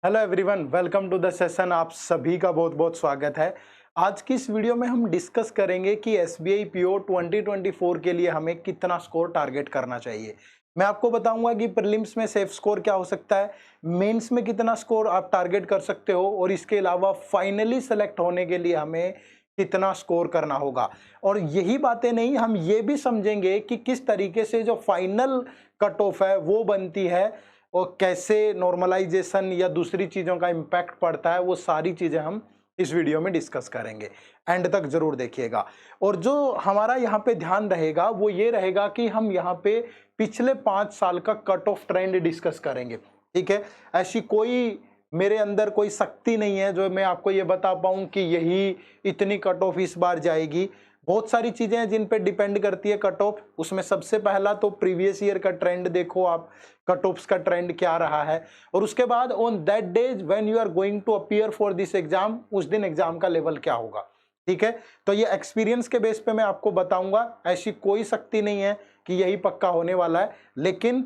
Hello everyone, welcome to the session. आप सभी का बहुत बहुत स्वागत है। आज की इस वीडियो में हम डिस्कस करेंगे कि एसबीआई पीओ 2024 के लिए हमें कितना स्कोर टारगेट करना चाहिए। मैं आपको बताऊंगा कि प्रीलिम्स में सेफ स्कोर क्या हो सकता है, मेंस में कितना स्कोर आप टारगेट कर सकते हो और इसके अलावा फाइनली सेलेक्ट होने के लिए हमें कितना स्कोर करना होगा। और यही बातें नहीं, हम ये भी समझेंगे कि किस तरीके से जो फाइनल कट ऑफ है वो बनती है और कैसे नॉर्मलाइजेशन या दूसरी चीज़ों का इम्पैक्ट पड़ता है। वो सारी चीज़ें हम इस वीडियो में डिस्कस करेंगे। एंड तक जरूर देखिएगा। और जो हमारा यहाँ पे ध्यान रहेगा वो ये रहेगा कि हम यहाँ पे पिछले 5 साल का कट ऑफ ट्रेंड डिस्कस करेंगे। ठीक है, ऐसी कोई मेरे अंदर कोई शक्ति नहीं है जो मैं आपको ये बता पाऊँ कि यही इतनी कट ऑफ इस बार जाएगी। बहुत सारी चीजें हैं जिन पे डिपेंड करती है कट ऑफ। उसमें सबसे पहला तो प्रीवियस ईयर का ट्रेंड देखो आप, कट ऑफ्स का ट्रेंड क्या रहा है। और उसके बाद on that days when you are going to appear for this exam, उस दिन एग्जाम का लेवल क्या होगा। ठीक है, तो ये एक्सपीरियंस के बेस पे मैं आपको बताऊंगा। ऐसी कोई शक्ति नहीं है कि यही पक्का होने वाला है, लेकिन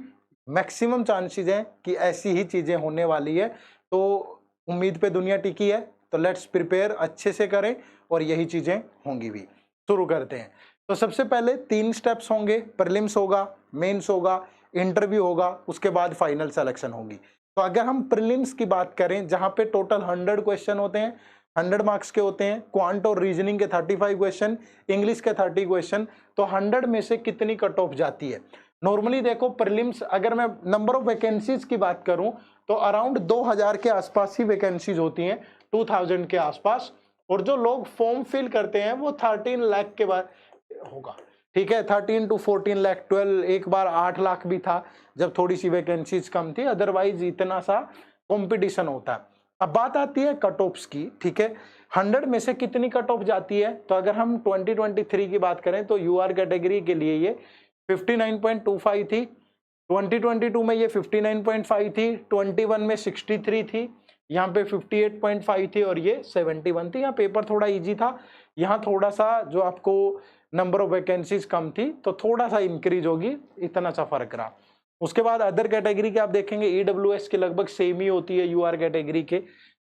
मैक्सिमम चांसेस हैं कि ऐसी ही चीजें होने वाली है। तो उम्मीद पे दुनिया टिकी है, तो लेट्स प्रिपेयर अच्छे से करें और यही चीजें होंगी भी। शुरू करते हैं। तो सबसे पहले 3 स्टेप्स होंगे, प्रीलिम्स होगा, मेंस होगा, इंटरव्यू होगा, उसके बाद फाइनल सिलेक्शन होगी। तो अगर हम प्रीलिम्स की बात करें जहां पे टोटल 100 क्वेश्चन होते हैं, 100 मार्क्स के होते हैं, क्वांट और रीजनिंग के 35 क्वेश्चन, इंग्लिश के 30 क्वेश्चन, तो 100 में से कितनी कट ऑफ जाती है। नॉर्मली देखो प्रीलिम्स, अगर मैं नंबर ऑफ वैकेंसीज की बात करूं तो अराउंड 2000 के आसपास ही वैकेंसीज होती हैं, 2000 के आसपास। और जो लोग फॉर्म फिल करते हैं वो 13 लाख के बाद होगा। ठीक है, 13 to 14 लाख, 12, एक बार 8 लाख भी था जब थोड़ी सी वैकेंसीज कम थी। अदरवाइज इतना सा कंपटीशन होता है। अब बात आती है कट ऑफ्स की। ठीक है, 100 में से कितनी कट ऑफ जाती है। तो अगर हम 2023 की बात करें तो यूआर कैटेगरी के लिए ये 59.25 थी, 2022 में ये 59.5 थी, 21 में 63 थी, यहाँ पे 58.5 थी और ये 71 थी। यहाँ पेपर थोड़ा इजी था, यहाँ थोड़ा सा जो आपको नंबर ऑफ वैकेंसीज कम थी तो थोड़ा सा इंक्रीज होगी, इतना सा फर्क रहा। उसके बाद अदर कैटेगरी के आप देखेंगे ईडब्ल्यूएस की लगभग सेम ही होती है यूआर कैटेगरी के,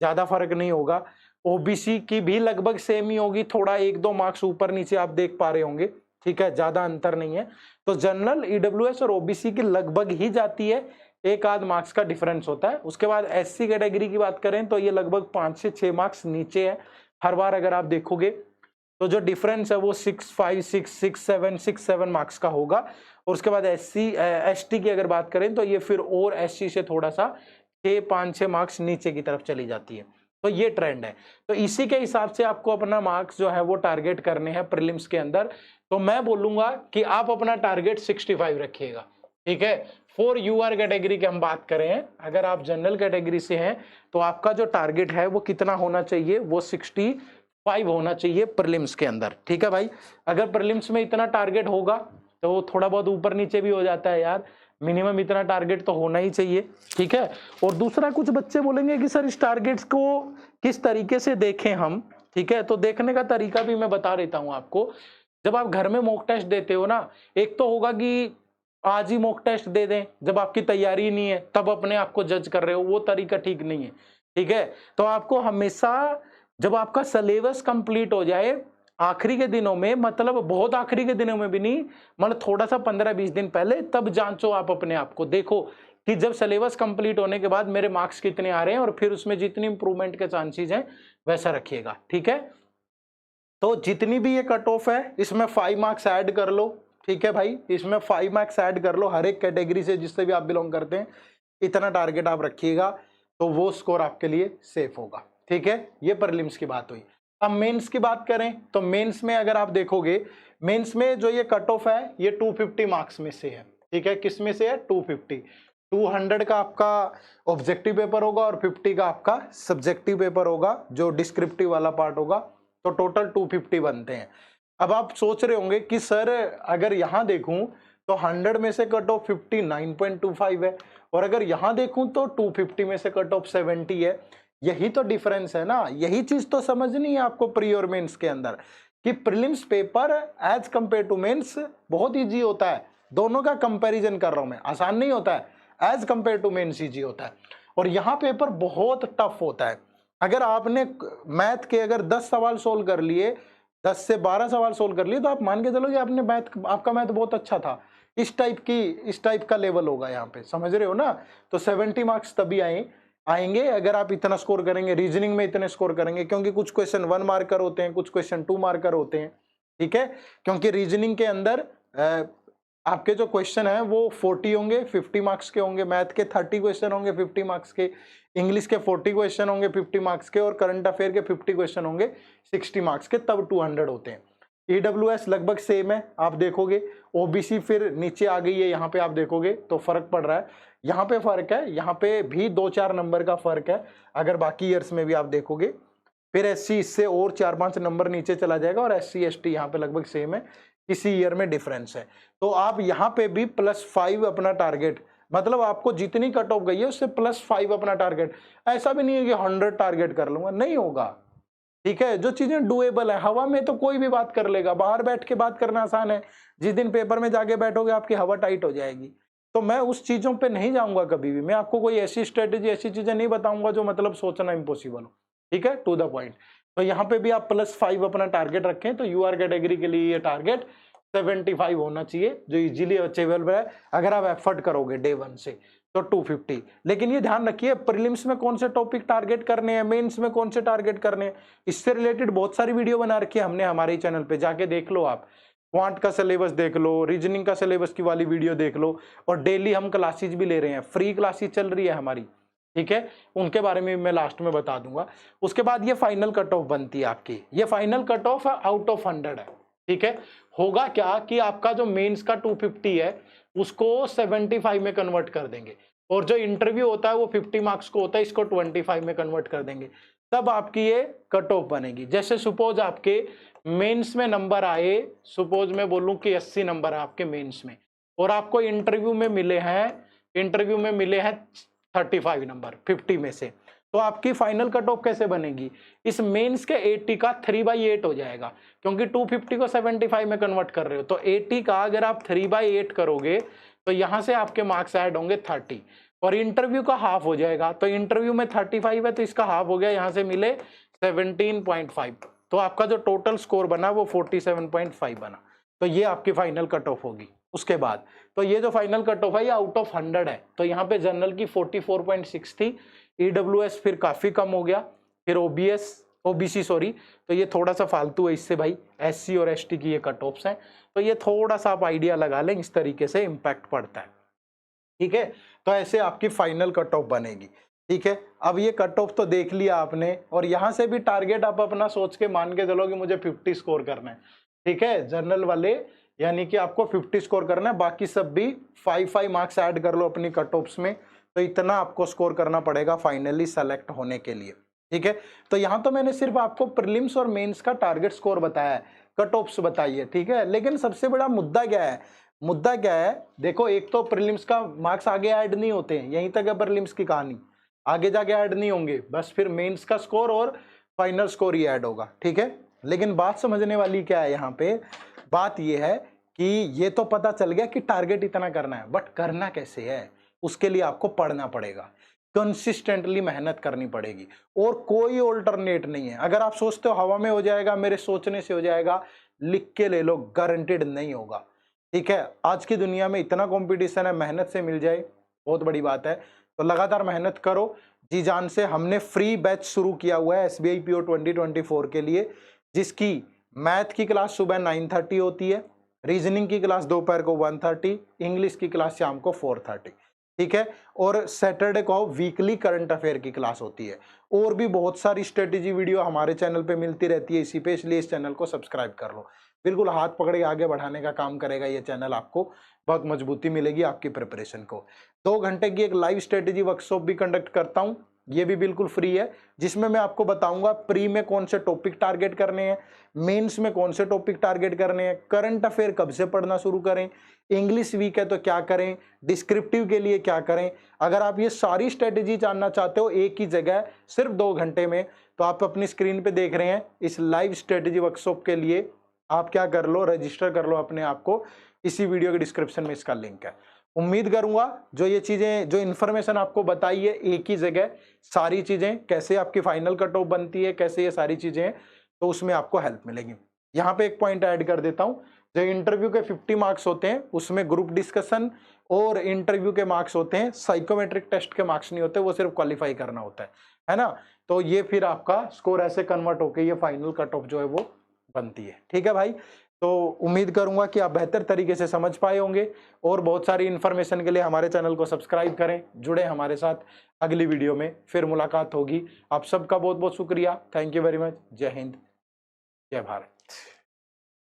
ज्यादा फर्क नहीं होगा। ओबीसी की भी लगभग सेम ही होगी, थोड़ा 1-2 मार्क्स ऊपर नीचे आप देख पा रहे होंगे। ठीक है, ज्यादा अंतर नहीं है। तो जनरल, ईडब्ल्यूएस और ओबीसी की लगभग ही जाती है, एक आध मार्क्स का डिफरेंस होता है। उसके बाद एससी कैटेगरी की बात करें तो ये लगभग 5 से 6 मार्क्स नीचे है हर बार। अगर आप देखोगे तो जो डिफरेंस है वो 6, 5, 6, 7 मार्क्स का होगा। और उसके बाद एससी एसटी की अगर बात करें तो ये फिर और एससी से थोड़ा सा 5-6 मार्क्स नीचे की तरफ चली जाती है। तो ये ट्रेंड है। तो इसी के हिसाब से आपको अपना मार्क्स जो है वो टारगेट करने हैं प्रीलिम्स के अंदर। तो मैं बोलूंगा कि आप अपना टारगेट 65 रखिएगा। ठीक है, फॉर यूआर कैटेगरी की हम बात करें, अगर आप जनरल कैटेगरी से हैं तो आपका जो टारगेट है वो कितना होना चाहिए, वो 65 होना चाहिए प्रीलिम्स के अंदर। ठीक है भाई, अगर प्रीलिम्स में इतना टारगेट होगा तो थोड़ा बहुत ऊपर नीचे भी हो जाता है यार, मिनिमम इतना टारगेट तो होना ही चाहिए। ठीक है, और दूसरा कुछ बच्चे बोलेंगे कि सर इस टारगेट्स को किस तरीके से देखें हम। ठीक है, तो देखने का तरीका भी मैं बता देता हूं आपको। जब आप घर में मॉक टेस्ट देते हो ना, एक तो होगा कि आज ही मॉक टेस्ट दे दें जब आपकी तैयारी नहीं है, तब अपने आप को जज कर रहे हो, वो तरीका ठीक नहीं है। ठीक है, तो आपको हमेशा जब आपका सिलेबस कंप्लीट हो जाए आखिरी के दिनों में, मतलब बहुत आखिरी के दिनों में भी नहीं, मतलब थोड़ा सा 15-20 दिन पहले, तब जांचो आप अपने आप को, देखो कि जब सिलेबस कंप्लीट होने के बाद मेरे मार्क्स कितने आ रहे हैं, और फिर उसमें जितनी इंप्रूवमेंट के चांसेस हैं वैसा रखिएगा। ठीक है, तो जितनी भी ये कट ऑफ है इसमें 5 मार्क्स ऐड कर लो। ठीक है भाई, इसमें 5 मार्क्स ऐड कर लो हर एक कैटेगरी से जिससे भी आप बिलोंग करते हैं, इतना टारगेट आप रखिएगा तो वो स्कोर आपके लिए सेफ होगा। ठीक है, ये प्रीलिम्स की बात हुई। अब मेंस की बात करें तो मेंस में अगर आप देखोगे, मेंस में जो ये कट ऑफ है ये 250 मार्क्स में से है। ठीक है, किस में से है, 250। 200 का आपका ऑब्जेक्टिव पेपर होगा और 50 का आपका सब्जेक्टिव पेपर होगा, जो डिस्क्रिप्टिव वाला पार्ट होगा। तो टोटल 250 बनते हैं। अब आप सोच रहे होंगे कि सर अगर यहां देखूं तो 100 में से कट ऑफ 59.25 है, और अगर यहां देखूं तो 250 में से कट ऑफ 70 है। यही तो डिफरेंस है ना, यही चीज तो समझनी है आपको प्री और मेंस के अंदर, कि prelims paper as compare to mains बहुत इजी होता है। दोनों का कंपैरिजन कर रहा हूं मैं, आसान नहीं होता है, as compare to mains easy होता है। और यहाँ पेपर बहुत टफ होता है। अगर आपने मैथ के अगर 10 सवाल सोल्व कर लिए, 10 से 12 सवाल सोल्व कर लिए, तो आप मान के चलो कि आपने आपका मैथ बहुत अच्छा था। इस टाइप का लेवल होगा यहाँ पे, समझ रहे हो ना। तो 70 मार्क्स तभी आएंगे अगर आप इतना स्कोर करेंगे, रीजनिंग में इतने स्कोर करेंगे, क्योंकि कुछ क्वेश्चन 1 मार्कर होते हैं, कुछ क्वेश्चन 2 मार्कर होते हैं, ठीक है। क्योंकि रीजनिंग के अंदर आपके जो क्वेश्चन है वो 40 होंगे, 50 मार्क्स के होंगे, मैथ के 30 क्वेश्चन होंगे 50 मार्क्स के, इंग्लिश के 40 क्वेश्चन होंगे 50 मार्क्स के, और करंट अफेयर के 50 क्वेश्चन होंगे 60 मार्क्स के, तब 200 होते हैं। ईडब्ल्यूएस लगभग सेम है, आप देखोगे। ओबीसी फिर नीचे आ गई है, यहाँ पे आप देखोगे तो फर्क पड़ रहा है, यहाँ पे फर्क है, यहाँ पे भी 2-4 नंबर का फर्क है अगर बाकी ईयर्स में भी आप देखोगे। फिर एससी इससे और 4-5 नंबर नीचे चला जाएगा, और एससी एसटी यहाँ पे लगभग सेम है, किसी ईयर में डिफरेंस है। तो आप यहाँ पे भी +5 अपना टारगेट, मतलब आपको जितनी कट ऑफ गई है उससे +5 अपना टारगेट। ऐसा भी नहीं है कि 100 टारगेट कर लूंगा, नहीं होगा, ठीक है। जो चीजें डुएबल है, हवा में तो कोई भी बात कर लेगा, बाहर बैठ के बात करना आसान है, जिस दिन पेपर में जाके बैठोगे आपकी हवा टाइट हो जाएगी। तो मैं उस चीजों पे नहीं जाऊंगा कभी भी, मैं आपको कोई ऐसी स्ट्रेटेजी, ऐसी चीजें नहीं बताऊंगा जो मतलब सोचना इम्पॉसिबल हो, ठीक है, टू द पॉइंट। तो यहाँ पे भी आप +5 अपना टारगेट रखें, तो यूआर कैटेगरी के लिए ये टारगेट 75 होना चाहिए, जो इजीली अचीवेबल है अगर आप एफर्ट करोगे डे 1 से, तो 250। लेकिन ये ध्यान रखिए, प्रीलिम्स में कौन से टॉपिक टारगेट करने हैं, मेंस में कौन से टारगेट करने हैं, इससे रिलेटेड बहुत सारी वीडियो बना रखी है हमने हमारे चैनल पे, जाके देख लो आप। क्वांट का सिलेबस देख लो, रीजनिंग का सिलेबस की वाली वीडियो देख लो, और डेली हम क्लासेज भी ले रहे हैं, फ्री क्लासेज चल रही है हमारी, ठीक है, उनके बारे में मैं लास्ट में बता दूंगा। उसके बाद ये फाइनल कट ऑफ बनती है आपकी, ये final cut off out of 100 है, ठीक है। होगा क्या कि आपका जो मेंस का 250 है उसको 75 में कन्वर्ट कर देंगे, और जो इंटरव्यू होता है वो 50 मार्क्स को होता है, इसको 25 में कन्वर्ट कर देंगे, तब आपकी ये कट ऑफ बनेगी। जैसे सपोज आपके मेंस में नंबर आए, सपोज मैं बोलूं कि 80 नंबर है आपके मेंस में, और आपको इंटरव्यू में मिले हैं 35 नंबर 50 में से, तो आपकी फाइनल कट ऑफ कैसे बनेगी? इस मेंस के 80 का 3/8 हो जाएगा, क्योंकि 250 को 75 में कन्वर्ट कर रहे हो, तो 80 का अगर आप 3/8 करोगे तो यहां से आपके मार्क्स ऐड होंगे 30, और इंटरव्यू का हाफ हो जाएगा, तो इंटरव्यू में 35 है तो इसका हाफ हो गया, यहां से मिले 17.5, तो आपका जो टोटल स्कोर बना वो 47.5 बना। तो ये आपकी फाइनल कट ऑफ होगी। उसके बाद तो ये जो फाइनल कट ऑफ है ये आउट ऑफ 100 है, तो यहाँ पे जनरल की 44.6 थी, ईडब्ल्यूएस फिर काफी कम हो गया, फिर ओबीसी सॉरी, तो ये थोड़ा सा फालतू है इससे भाई, एससी और एसटी की ये कट ऑफ्स हैं, तो ये थोड़ा सा आप आइडिया लगा लें, इस तरीके से इम्पैक्ट पड़ता है, ठीक है। तो ऐसे आपकी फाइनल कट ऑफ बनेगी, ठीक है। अब ये कट ऑफ तो देख लिया आपने, और यहां से भी टारगेट आप अपना सोच के मान के चलो कि मुझे 50 स्कोर करना है, ठीक है, जनरल वाले, यानी कि आपको 50 स्कोर करना है, बाकी सब भी 5 मार्क्स ऐड कर लो अपनी कट ऑफ्स में, तो इतना आपको स्कोर करना पड़ेगा फाइनली सेलेक्ट होने के लिए, ठीक है। तो यहाँ तो मैंने सिर्फ आपको प्रीलिम्स और मेंस का टारगेट स्कोर बताया है, कट ऑफ्स बताइए, ठीक है। लेकिन सबसे बड़ा मुद्दा क्या है, देखो, एक तो प्रीलिम्स का मार्क्स आगे ऐड नहीं होते हैं, यहीं तक है प्रीलिम्स की कहानी, आगे जाके ऐड नहीं होंगे, बस फिर मेंस का स्कोर और फाइनल स्कोर ही ऐड होगा, ठीक है। लेकिन बात समझने वाली क्या है यहाँ पे, बात ये है कि ये तो पता चल गया कि टारगेट इतना करना है, बट करना कैसे है, उसके लिए आपको पढ़ना पड़ेगा, कंसिस्टेंटली मेहनत करनी पड़ेगी, और कोई ऑल्टरनेट नहीं है। अगर आप सोचते हो हवा में हो जाएगा, मेरे सोचने से हो जाएगा, लिख के ले लो, गारंटेड नहीं होगा, ठीक है। आज की दुनिया में इतना कंपटीशन है, मेहनत से मिल जाए बहुत बड़ी बात है, तो लगातार मेहनत करो जी जान से। हमने फ्री बैच शुरू किया हुआ है SBI PO 2024 के लिए, जिसकी मैथ की क्लास सुबह 9:30 होती है, रीजनिंग की क्लास दोपहर को 1:30, इंग्लिश की क्लास शाम को 4:30, ठीक है। और सैटरडे को वीकली करंट अफेयर की क्लास होती है, और भी बहुत सारी स्ट्रेटेजी वीडियो हमारे चैनल पे मिलती रहती है इसी पे, इसलिए इस चैनल को सब्सक्राइब कर लो, बिल्कुल हाथ पकड़ के आगे बढ़ाने का काम करेगा ये चैनल, आपको बहुत मजबूती मिलेगी आपकी प्रिपरेशन को। 2 घंटे की एक लाइव स्ट्रेटेजी वर्कशॉप भी कंडक्ट करता हूं, ये भी बिल्कुल फ्री है, जिसमें मैं आपको बताऊंगा प्री में कौन से टॉपिक टारगेट करने हैं, मेंस में कौन से टॉपिक टारगेट करने हैं, करंट अफेयर कब से पढ़ना शुरू करें, इंग्लिश वीक है तो क्या करें, डिस्क्रिप्टिव के लिए क्या करें। अगर आप ये सारी स्ट्रेटेजी जानना चाहते हो एक ही जगह सिर्फ 2 घंटे में, तो आप अपनी स्क्रीन पे देख रहे हैं, इस लाइव स्ट्रेटेजी वर्कशॉप के लिए आप क्या कर लो, रजिस्टर कर लो अपने आप को, इसी वीडियो के डिस्क्रिप्शन में इसका लिंक है। उम्मीद करूंगा जो ये चीजें, जो इन्फॉर्मेशन आपको बताई है एक ही जगह, सारी चीजें कैसे आपकी फाइनल कट ऑफ बनती है, कैसे ये सारी चीजें हैं, तो उसमें आपको हेल्प मिलेगी। यहाँ पे एक पॉइंट ऐड कर देता हूँ, जो इंटरव्यू के 50 मार्क्स होते हैं उसमें ग्रुप डिस्कशन और इंटरव्यू के मार्क्स होते हैं, साइकोमेट्रिक टेस्ट के मार्क्स नहीं होते, वो सिर्फ क्वालिफाई करना होता है ना। तो ये फिर आपका स्कोर ऐसे कन्वर्ट होकर ये फाइनल कट ऑफ जो है वो बनती है। ठीक है भाई, तो उम्मीद करूंगा कि आप बेहतर तरीके से समझ पाए होंगे, और बहुत सारी इन्फॉर्मेशन के लिए हमारे चैनल को सब्सक्राइब करें, जुड़े हमारे साथ। अगली वीडियो में फिर मुलाकात होगी। आप सबका बहुत बहुत शुक्रिया, थैंक यू वेरी मच। जय हिंद, जय भारत।